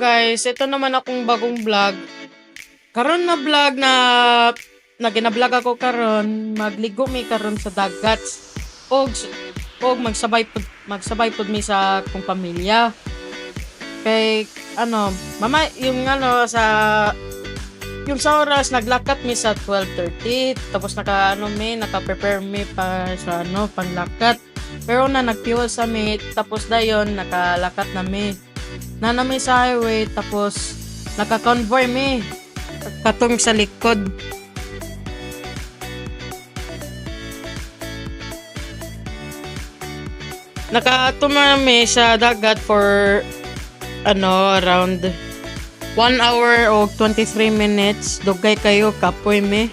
guys, ito naman akong bagong vlog. Karon na vlog na gina-vlog ako karon, magligo mi karon sa dagat. Og magsabay pud mi sa akong pamilya. Kay mama yung sa oras naglakat mi sa 12:30 tapos naka-prepare mi pa sa panglakat. Pero na nag-fuel sa mi tapos dayon nakalakat na mi. Nanami sa highway tapos naka-convoy mi katong sa likod. Nakatumami sa dagat for around 1 hour o 23 minutes. Dugay kayo kapoy mi.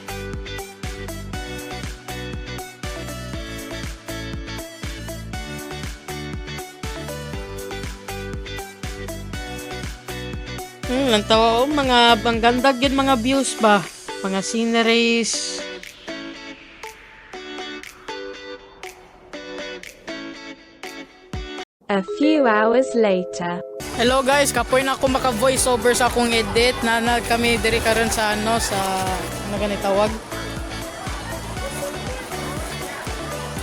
Ang tawa mga ganda gyud mga views ba, mga sceneries. A few hours later. Hello guys, kapoy na ako maka-voice over sa akong edit. Kami diri karon sa ganitawag.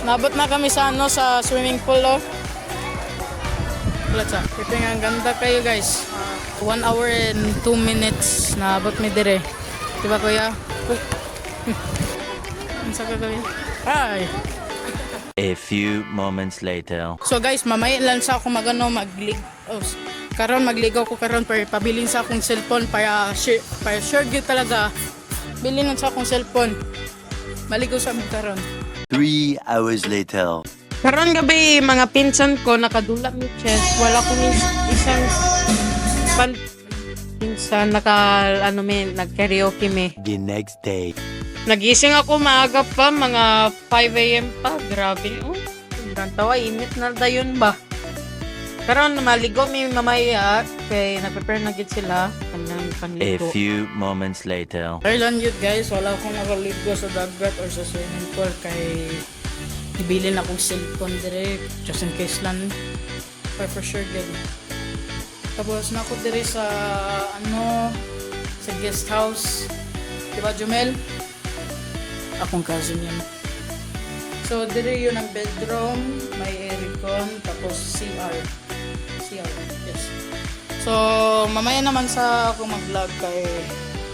Nabot na kami sa sa swimming pool Latsa, kiping ang ganda kayo guys. 1 hour and 2 minutes nabot mi dire. Diba kuya? Ang saka kami. Hi. A few moments later. So guys, mamaya lang sa ako magligaw ko karon para pabilin sa akong cellphone para sure gyud talaga bilhin lang sa akong cellphone. Maligo sa mi karon. 3 hours later. Karon gabi mga pinsan ko nakadula mi chest. Wala ko isang pinsan nag-karaoke mi. The next day. Nagising ako maaga pa, mga 5 AM pa. Grabe. Tawa, init na dayon ba? Karon maligo mi mamaya kay nag-prepare na gid sila kanang A panligo. few moments later. Thailand yun guys, wala akong nakaligo sa dagat or sa swimming pool kay ibilin akong cellphone direct just in case lang for sure good. Tapos na ako dire sa sa guest house. Diba Jumel? Akong cousin yan. So dire yun ang bedroom, may aircon, tapos CR, yes. So mamaya naman sa ako mag-vlog kay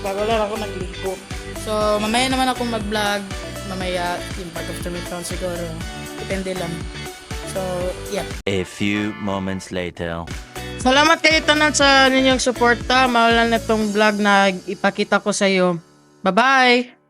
bago lang ako nagligo. So mamaya naman ako mag-vlog, mamaya yung pag after midtown siguro. Depende lang. So yeah. A few moments later. Salamat kayo tanan sa ninyong suporta. Mawala na itong vlog na ipakita ko sa iyo. Bye-bye!